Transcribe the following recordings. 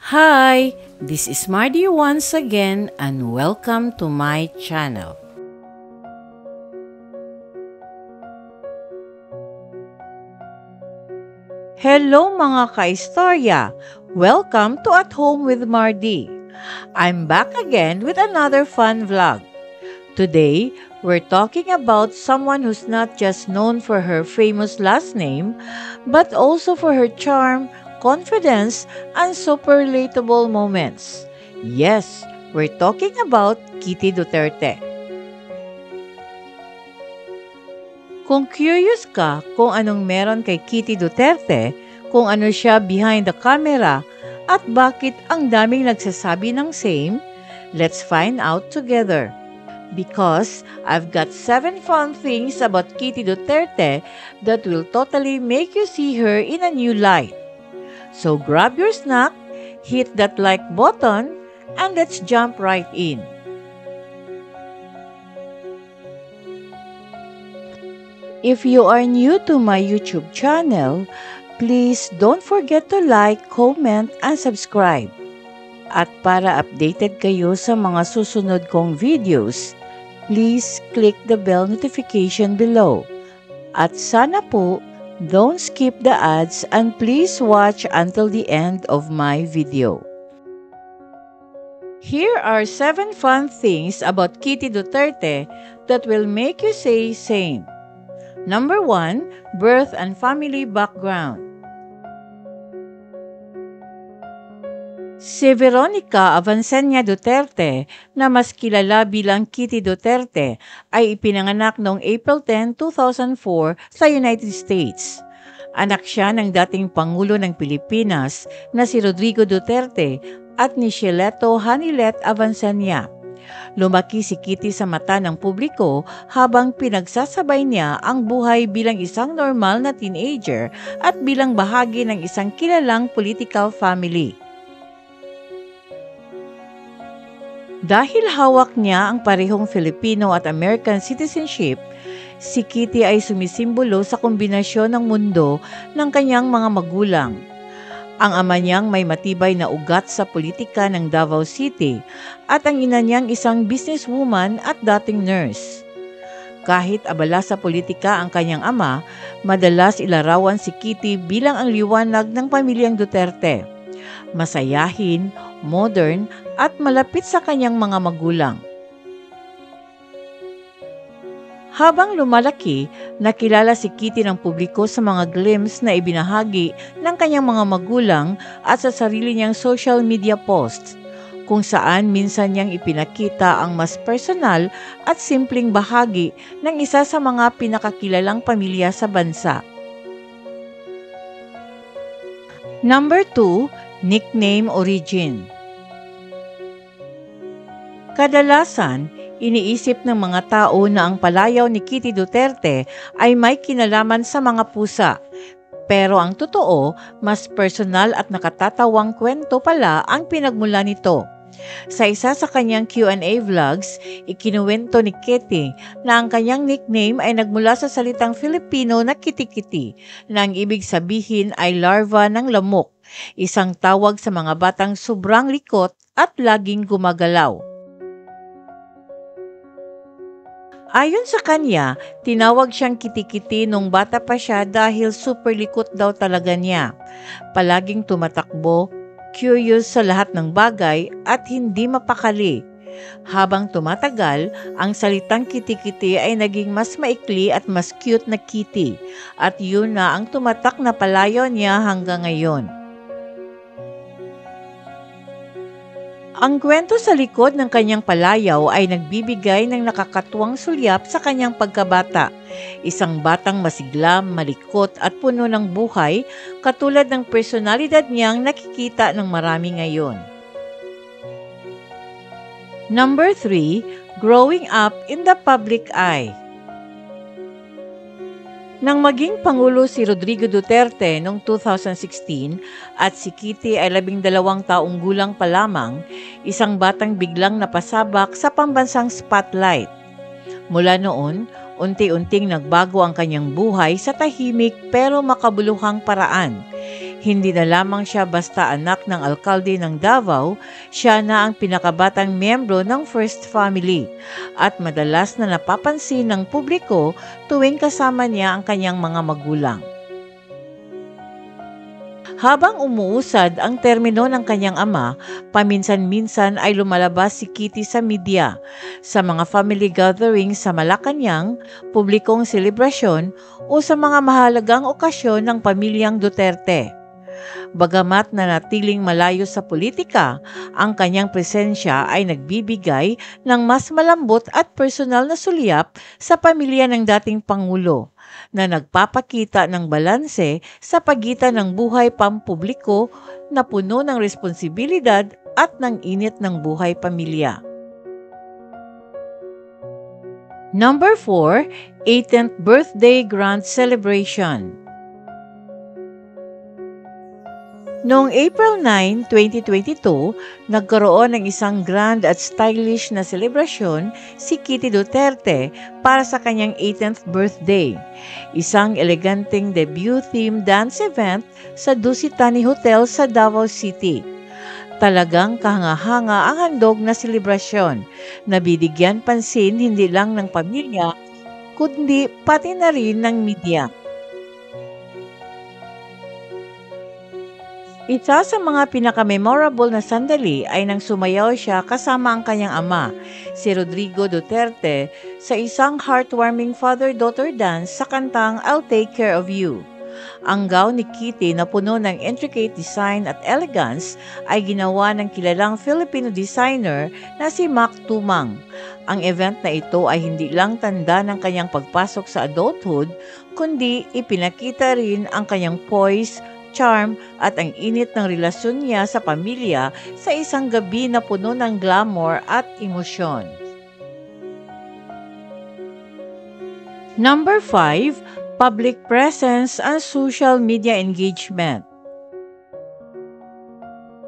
Hi, this is Mardy once again and welcome to my channel. Hello mga ka-istorya! Welcome to At Home with Mardy. I'm back again with another fun vlog. Today, we're talking about someone who's not just known for her famous last name, but also for her charm, confidence, and super relatable moments. Yes, we're talking about Kitty Duterte. Kung curious ka kung anong meron kay Kitty Duterte, kung ano siya behind the camera, at bakit ang daming nagsasabi ng same, let's find out together. Because I've got 7 fun things about Kitty Duterte that will totally make you see her in a new light. So grab your snack, hit that like button, and let's jump right in. If you are new to my YouTube channel, please don't forget to like, comment, and subscribe. At para updated kayo sa mga susunod kong videos, please click the bell notification below. At sana po, don't skip the ads and please watch until the end of my video. Here are 7 fun things about Kitty Duterte that will make you say same. Number 1, birth and family background. Si Veronica Avancenia Duterte, na mas kilala bilang Kitty Duterte, ay ipinanganak noong April 10, 2004 sa United States. Anak siya ng dating Pangulo ng Pilipinas na si Rodrigo Duterte at ni Sheleto Hanilet Avancenia. Lumaki si Kitty sa mata ng publiko habang pinagsasabay niya ang buhay bilang isang normal na teenager at bilang bahagi ng isang kilalang political family. Dahil hawak niya ang parehong Filipino at American citizenship, si Kitty ay sumisimbolo sa kombinasyon ng mundo ng kanyang mga magulang. Ang ama niyang may matibay na ugat sa politika ng Davao City at ang ina niyang isang businesswoman at dating nurse. Kahit abala sa politika ang kanyang ama, madalas ilarawan si Kitty bilang ang liwanag ng pamilyang Duterte. Masayahin, modern, at malapit sa kanyang mga magulang. Habang lumalaki, nakilala si Kitty ng publiko sa mga glimpse na ibinahagi ng kanyang mga magulang at sa sarili niyang social media posts, kung saan minsan niyang ipinakita ang mas personal at simpleng bahagi ng isa sa mga pinakakilalang pamilya sa bansa. Number 2, nickname origin. Kadalasan, iniisip ng mga tao na ang palayaw ni Kitty Duterte ay may kinalaman sa mga pusa. Pero ang totoo, mas personal at nakatatawang kwento pala ang pinagmula nito. Sa isa sa kanyang Q&A vlogs, ikinuwento ni Kitty na ang kanyang nickname ay nagmula sa salitang Filipino na kiti-kiti, na ang ibig sabihin ay larva ng lamok, isang tawag sa mga batang sobrang likot at laging gumagalaw. Ayon sa kanya, tinawag siyang kiti-kiti nung bata pa siya dahil super likot daw talaga niya. Palaging tumatakbo, curious sa lahat ng bagay at hindi mapakali. Habang tumatagal, ang salitang kiti-kiti ay naging mas maikli at mas cute na kitty, at yun na ang tumatak na palayaw niya hanggang ngayon. Ang kwento sa likod ng kanyang palayaw ay nagbibigay ng nakakatuwang sulyap sa kanyang pagkabata. Isang batang masigla, malikot at puno ng buhay, katulad ng personalidad niyang nakikita ng marami ngayon. Number 3, growing up in the public eye. Nang maging Pangulo si Rodrigo Duterte noong 2016 at si Kitty ay 12 taong gulang pa lamang, isang batang biglang napasabak sa pambansang spotlight. Mula noon, unti-unting nagbago ang kanyang buhay sa tahimik pero makabuluhang paraan. Hindi na lamang siya basta anak ng alkalde ng Davao, siya na ang pinakabatang miyembro ng First Family at madalas na napapansin ng publiko tuwing kasama niya ang kanyang mga magulang. Habang umuusad ang termino ng kanyang ama, paminsan-minsan ay lumalabas si Kitty sa media, sa mga family gatherings sa Malacanang, publikong selebrasyon o sa mga mahalagang okasyon ng pamilyang Duterte. Bagamat nanatiling malayo sa politika, ang kanyang presensya ay nagbibigay ng mas malambot at personal na sulyap sa pamilya ng dating Pangulo, na nagpapakita ng balanse sa pagitan ng buhay pampubliko na puno ng responsibilidad at ng init ng buhay pamilya. Number 4, 18th Birthday Grand Celebration. Noong April 9, 2022, nagkaroon ng isang grand at stylish na selebrasyon si Kitty Duterte para sa kanyang 18th birthday. Isang eleganteng debut-themed dance event sa Dusitani Hotel sa Davao City. Talagang kahanga-hanga ang handog na selebrasyon na binigyan pansin hindi lang ng pamilya, kundi pati na rin ng media. Isa sa mga pinaka-memorable na sandali ay nang sumayaw siya kasama ang kanyang ama, si Rodrigo Duterte, sa isang heartwarming father-daughter dance sa kantang I'll Take Care of You. Ang gown ni Kitty na puno ng intricate design at elegance ay ginawa ng kilalang Filipino designer na si Mac Tumang. Ang event na ito ay hindi lang tanda ng kanyang pagpasok sa adulthood, kundi ipinakita rin ang kanyang poise, charm at ang init ng relasyon niya sa pamilya sa isang gabi na puno ng glamour at emosyon. Number 5, public presence and social media engagement.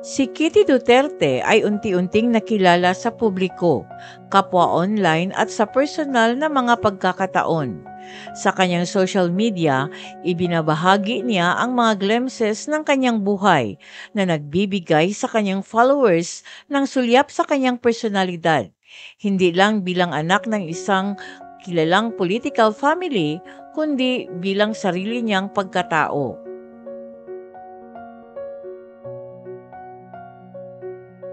Si Kitty Duterte ay unti-unting nakilala sa publiko, kapwa online at sa personal na mga pagkakataon. Sa kanyang social media, ibinabahagi niya ang mga glimpses ng kanyang buhay na nagbibigay sa kanyang followers ng sulyap sa kanyang personalidad. Hindi lang bilang anak ng isang kilalang political family, kundi bilang sarili niyang pagkatao.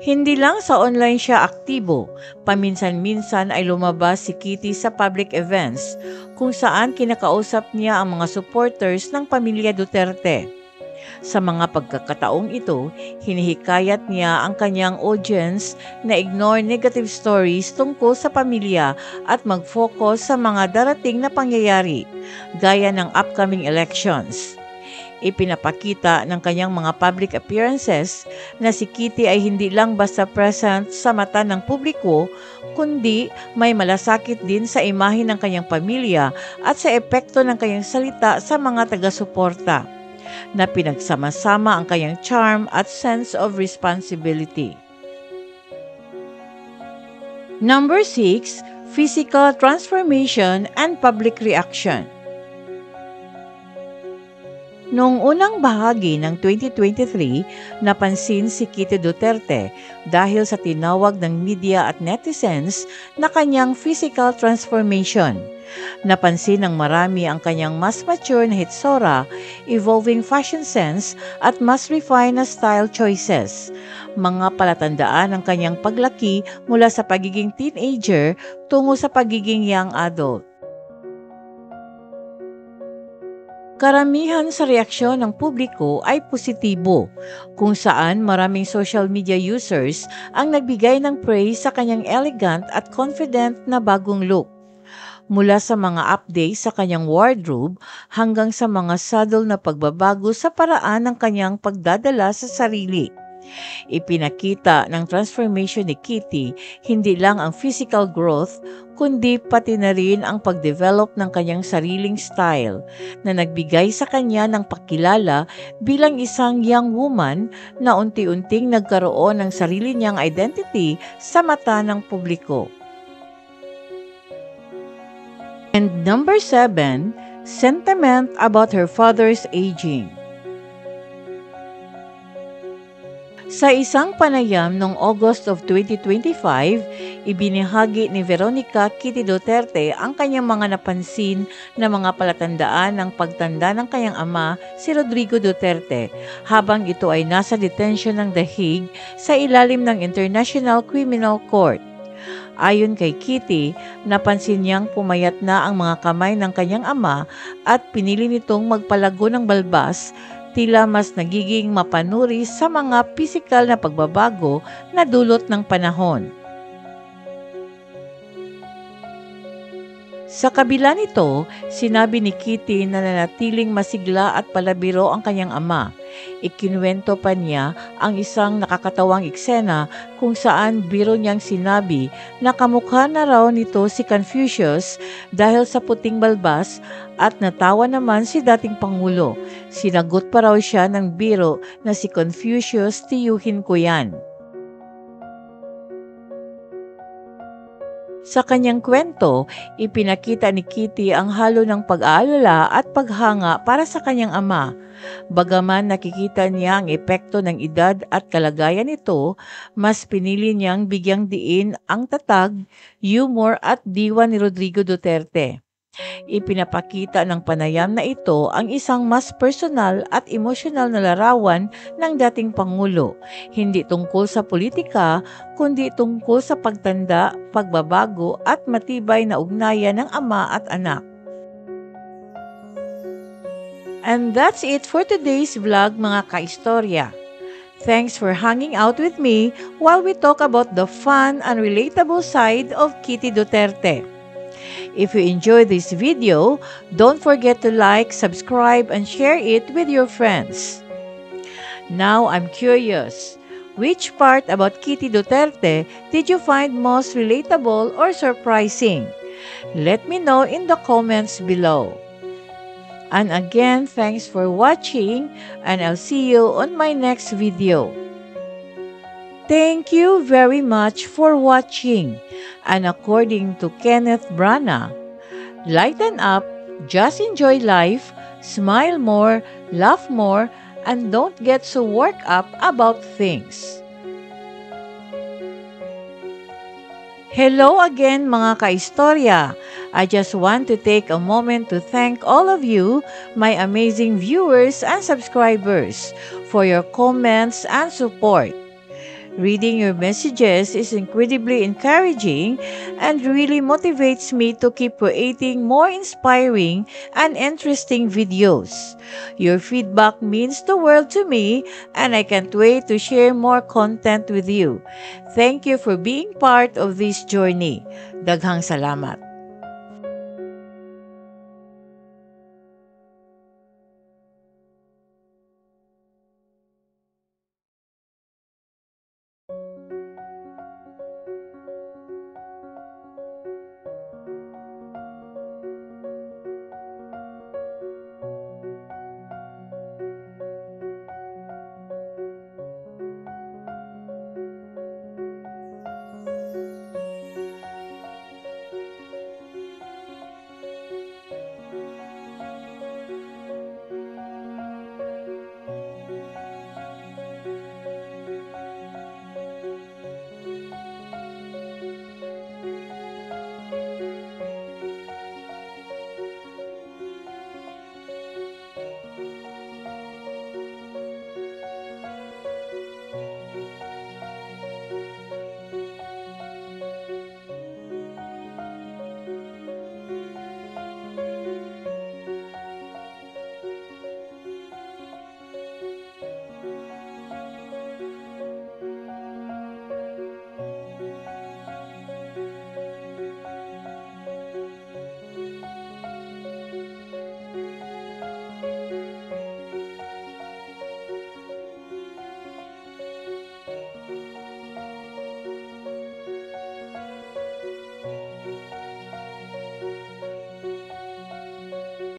Hindi lang sa online siya aktibo, paminsan-minsan ay lumabas si Kitty sa public events kung saan kinakausap niya ang mga supporters ng pamilya Duterte. Sa mga pagkakataong ito, hinihikayat niya ang kanyang audience na ignore negative stories tungkol sa pamilya at mag-focus sa mga darating na pangyayari, gaya ng upcoming elections. Ipinapakita ng kanyang mga public appearances na si Kitty ay hindi lang basta present sa mata ng publiko, kundi may malasakit din sa imahe ng kanyang pamilya at sa epekto ng kanyang salita sa mga taga-suporta, na pinagsama-sama ang kanyang charm at sense of responsibility. Number 6, physical transformation and public reaction. Noong unang bahagi ng 2023, napansin si Kitty Duterte dahil sa tinawag ng media at netizens na kanyang physical transformation. Napansin ng marami ang kanyang mas mature na hitsura, evolving fashion sense at mas refined na style choices. Mga palatandaan ng kanyang paglaki mula sa pagiging teenager tungo sa pagiging young adult. Karamihan sa reaksyon ng publiko ay positibo, kung saan maraming social media users ang nagbigay ng praise sa kanyang elegant at confident na bagong look. Mula sa mga updates sa kanyang wardrobe hanggang sa mga subtle na pagbabago sa paraan ng kanyang pagdadala sa sarili. Ipinakita ng transformation ni Kitty hindi lang ang physical growth, kundi pati na rin ang pagdevelop ng kanyang sariling style na nagbigay sa kanya ng pakilala bilang isang young woman na unti-unting nagkaroon ng sarili niyang identity sa mata ng publiko. And number 7, sentiment about her father's aging. Sa isang panayam noong August of 2025, ibinahagi ni Veronica Kitty Duterte ang kanyang mga napansin na mga palatandaan ng pagtanda ng kanyang ama, si Rodrigo Duterte, habang ito ay nasa detention ng The Hague sa ilalim ng International Criminal Court. Ayon kay Kitty, napansin niyang pumayat na ang mga kamay ng kanyang ama at pinili nitong magpalago ng balbas, tila mas nagiging mapanuri sa mga pisikal na pagbabago na dulot ng panahon. Sa kabila nito, sinabi ni Kitty na nanatiling masigla at palabiro ang kanyang ama. Ikinuwento pa niya ang isang nakakatawang eksena kung saan biro niyang sinabi na kamukha na raw nito si Confucius dahil sa puting balbas at natawa naman si dating Pangulo. Sinagot pa raw siya ng biro na si Confucius, tiyuhin ko yan. Sa kanyang kwento, ipinakita ni Kitty ang halo ng pag-aalala at paghanga para sa kanyang ama. Bagaman nakikita niya ang epekto ng edad at kalagayan nito, mas pinili niyang bigyang diin ang tatag, humor at diwa ni Rodrigo Duterte. Ipinapakita ng panayam na ito ang isang mas personal at emosyonal na larawan ng dating Pangulo, hindi tungkol sa politika, kundi tungkol sa pagtanda, pagbabago at matibay na ugnayan ng ama at anak. And that's it for today's vlog, mga kaistorya. Thanks for hanging out with me while we talk about the fun and relatable side of Kitty Duterte. If you enjoyed this video, don't forget to like, subscribe, and share it with your friends. Now I'm curious, which part about Kitty Duterte did you find most relatable or surprising? Let me know in the comments below. And again, thanks for watching, and I'll see you on my next video. Thank you very much for watching. And according to Kenneth Branagh, lighten up, just enjoy life, smile more, laugh more, and don't get so worked up about things. Hello again, mga kaistorya. I just want to take a moment to thank all of you, my amazing viewers and subscribers, for your comments and support. Reading your messages is incredibly encouraging and really motivates me to keep creating more inspiring and interesting videos. Your feedback means the world to me, and I can't wait to share more content with you. Thank you for being part of this journey. Daghang salamat.